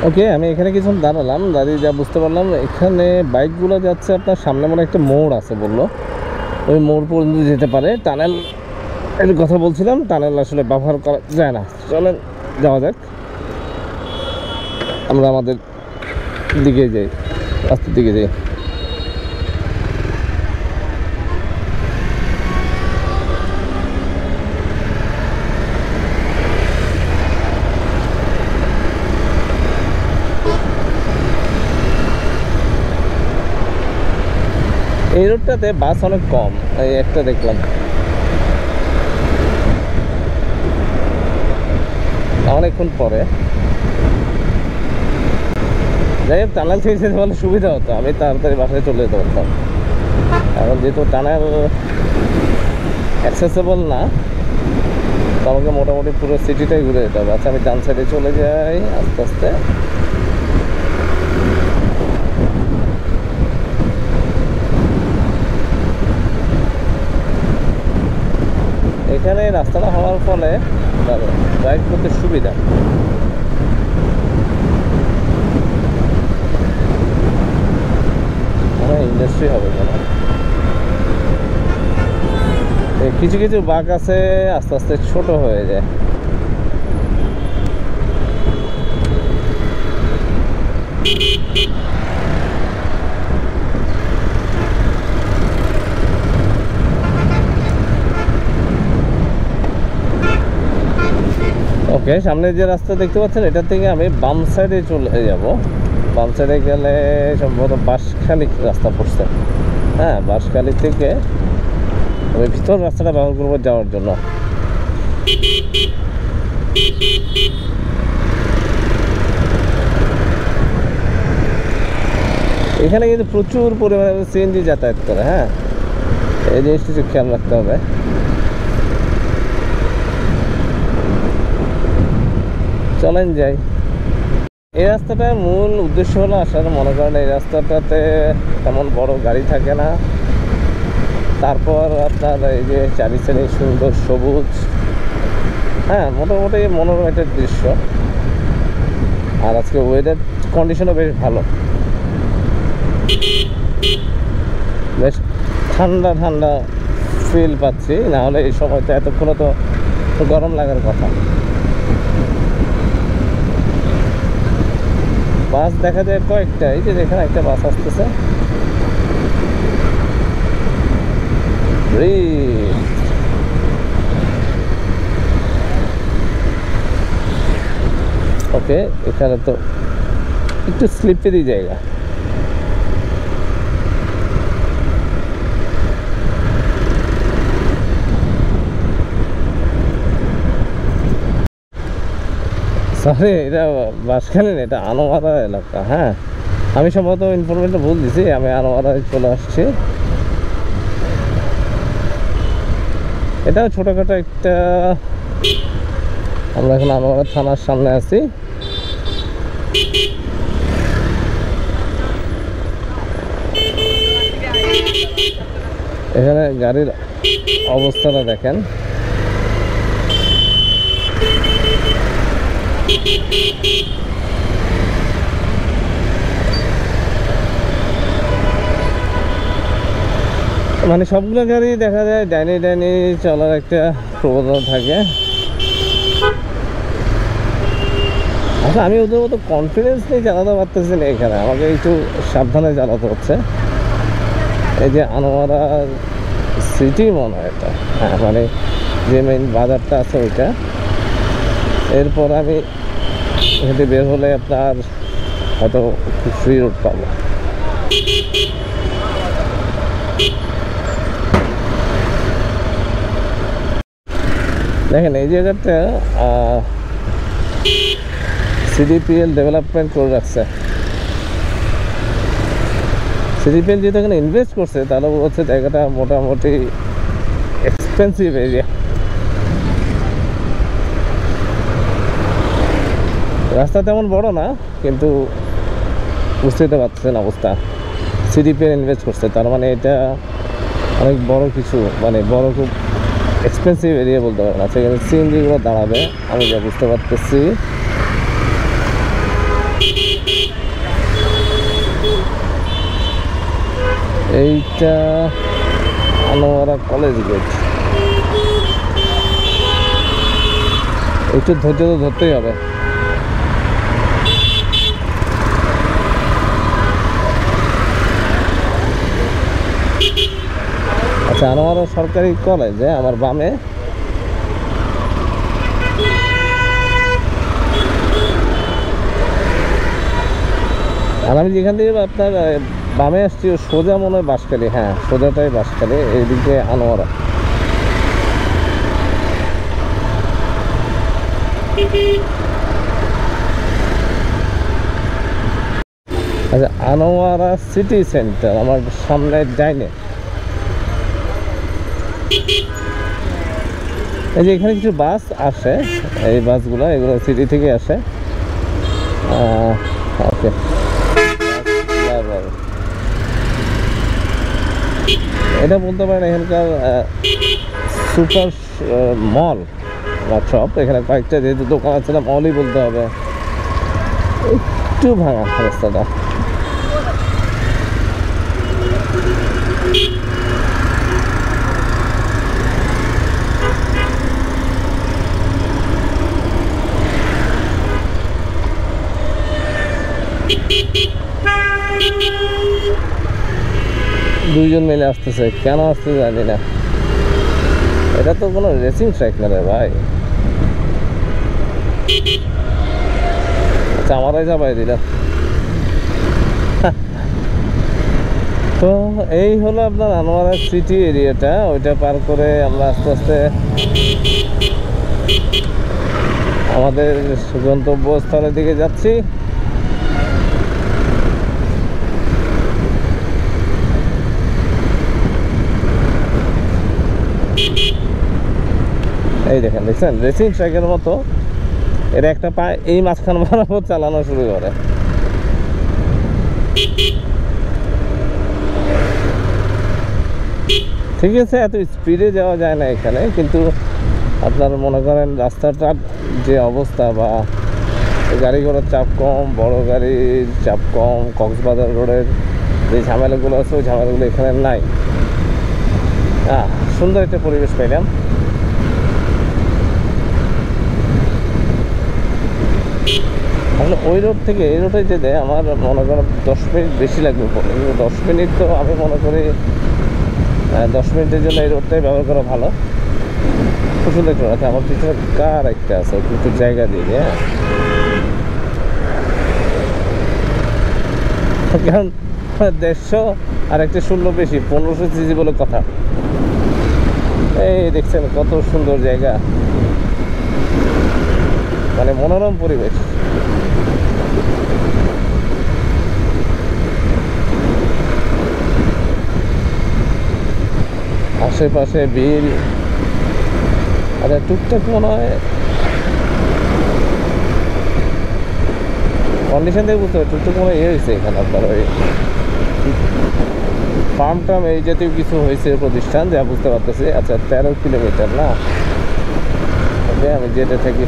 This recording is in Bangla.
ওকে, আমি এখানে কিছু দাঁড়ালাম, দাঁড়িয়ে যা বুঝতে পারলাম এখানে বাইকগুলো যাচ্ছে আপনার সামনে মনে একটা মোড় আছে বললো, ওই মোড় পর্যন্ত যেতে পারে। টানেল এর কথা বলছিলাম, টানেল আসলে ব্যবহার করা যায় না। চলেন যাওয়া যাক, আমরা আমাদের দিকে যাই, রাস্তার দিকে যাই। এই রোডটাতে বাস অনেক কম, এই একটা দেখলাম। অনেকক্ষণ পরে যাই হোক, টানেল থেকে যেতে পারলে সুবিধা হতো, আমি তাড়াতাড়ি বাসায় চলে যেতে পারতাম। এখন যেহেতু টানেল অ্যাক্সেসেবল না, তো আমাকে মোটামুটি পুরো সিটিটাই ঘুরে যেতে হবে। আচ্ছা, আমি ডান সাইডে চলে যাই আস্তে আস্তে। এখানে রাস্তাটা হওয়ার ফলে ড্রাইভ করতে সুবিধা। ইন্ডাস্ট্রি হবে কেন, কিছু কিছু বাঁক আছে আস্তে আস্তে ছোট হয়ে যায়। ওকে, সামনে যে রাস্তা দেখতে পাচ্ছেন এটা থেকে আমি বাম সাইডে চলে যাব। বাম সাইডে গেলে সম্ভবত বাঁশখালী রাস্তা পড়ছে। হ্যাঁ, বাঁশখালী থেকে ওই ভিতর রাস্তাটা ব্যবহার করবো যাওয়ার জন্য। এখানে কিন্তু প্রচুর পরিমাণে সিএনজি যাতায়াত করে। হ্যাঁ, এই জিনিসটা খেয়াল রাখতে হবে। চলেন যাই। এই রাস্তাটার মূল উদ্দেশ্য হলো আসার, মনে করেন এই রাস্তাটাতে তেমন বড় গাড়ি থাকে না, তারপর আপনার এই যে চারি সাইডে সুন্দর সবুজ, হ্যাঁ মোটামুটি মনোরম একটা দৃশ্য। আর আজকে ওয়েদার কন্ডিশনও বেশ ভালো, বেশ ঠান্ডা ঠান্ডা ফিল পাচ্ছি। না হলে এই সময়টা এতক্ষণে তো গরম লাগার কথা। বাস দেখা যায় কয়েকটা, এই যে এখানে একটা বাস আসতেছে। ওকে, এখানে তো একটু স্লিপেরই জায়গা। সরি, এটা বাঁশখালী না, এটা আনোয়ারা এলাকা। হ্যাঁ, আমি সম্ভবত ইনফরমেশনটা ভুল দিছি, আমি আনোয়ারায় চলে আসছি। এটাও ছোটোখাটো একটা, আমরা এখন আনোয়ারা থানার সামনে আছি। এখানে গাড়ির অবস্থাটা দেখেন। মানে সবগুলো গাড়ি দেখা যায় ডাইনি ডাইনি চলার একটা প্রবণতা থাকে। আচ্ছা, আমি ওদের মতো কনফিডেন্স নিয়ে চালাতে পারতেছি না, এখানে আমাকে একটু সাবধানে চালাতে হচ্ছে। এই যে আনোয়ারা সিটি মনে হয় এটা, হ্যাঁ মানে যে মেইন বাজারটা আছে ওইটা। এরপর আমি হেঁটে বের হলে আপনার হয়তো ফ্রি রোড পাবো। দেখেন এই জায়গাটা সিডিপিএল ডেভেলপমেন্ট করে রাখছে। সিডিপিএল যেহেতু এখানে ইনভেস্ট করছে, তাহলে হচ্ছে জায়গাটা মোটামুটি এক্সপেন্সিভ এরিয়া। রাস্তা তেমন বড় না, কিন্তু বুঝতেই তো পারছেন অবস্থা। সিডিপিএল ইনভেস্ট করছে, তার মানে এটা অনেক বড় কিছু, মানে বড় খুব এক্সপেন্সিভ এরিয়া বলতে পারেন। সেখানে সিএনজিগুলো দাঁড়াবে, আমি যা বুঝতে পারতেছি। এইটা আনোয়ারা কলেজ গেট। একটু ধৈর্য তো ধরতেই হবে। আচ্ছা, আনোয়ারা সরকারি কলেজে আমার বামে আর আমি যেখান থেকে আপনার বামে আসছি সোজা মনে হয় বাঁশখালী। হ্যাঁ, সোজাটাই বাঁশখালী, এইদিকে আনোয়ারা। আচ্ছা, আনোয়ারা সিটি সেন্টার আমার সামনে ডাইনে। এই যে এখানে কিছু বাস আসে, এই বাসগুলো এগুলো সিটি থেকে আসে। ওকে, এটা বলতে পারেন এখানকার সুপার মল বা শপ। এখানে কয়েকটা যেহেতু দোকান আছে না, মলই বলতে হবে। একটু ভাঙা রাস্তাটা। দুইজন মিলে আসতেছে, কেন আসতে জানি না। এটা তো কোনো রেসিং ট্র্যাক না রে ভাই। আচ্ছা, আমারই যাবাই দিল। তো এই হলো আপনার আনোয়ারা সিটি এরিয়াটা। ওইটা পার করে আমরা আস্তে আস্তে আমাদের গন্তব্যস্থলের দিকে যাচ্ছি। এই দেখেন, দেখছেন রেসিং ট্র্যাকের মতো এর একটা পা এই মাঝখান বরাবর চালানো শুরু করে। ঠিক আছে, এত স্পিডে যাওয়া যায় না এখানে, কিন্তু আপনার মনে করেন রাস্তাটার যে অবস্থা বা গাড়ি ঘোড়ার চাপ কম, বড় গাড়ির চাপ কম, কক্সবাজার রোডের যে ঝামেলাগুলো আছে ওই ঝামেলাগুলো এখানে নাই। সুন্দর একটা পরিবেশ পাইলাম। আসলে ওই রোড থেকে এই রোডে যেতে আমার মনে করেন 10 মিনিট বেশি লাগবে পড়ে, কিন্তু 10 মিনিট তো আমি মনে করি 10 মিনিটের জন্য এই রোডটাই ব্যবহার করা ভালো। খুব সুন্দর একটা রোড। আমার পিছনে কার একটা আছে, একটু জায়গা দিয়ে। হ্যাঁ, কারণ 150 আর একটা 16 বেশি, 1500 সিসি বলে কথা। এই দেখছেন কত সুন্দর জায়গা, মানে মনোরম পরিবেশ। আশেপাশে বিল। আচ্ছা, টুকটাক মনে হয় কন্ডিশন থেকে বুঝতে হবে টুকটাক মনে হয় হয়েছে এখানে আপনার ওই ফার্ম টার্ম এই জাতীয় কিছু হয়েছে প্রতিষ্ঠান, যা বুঝতে পারতেছি। আচ্ছা, 13 কিলোমিটার না? ওকে, আমি যেতে থাকি।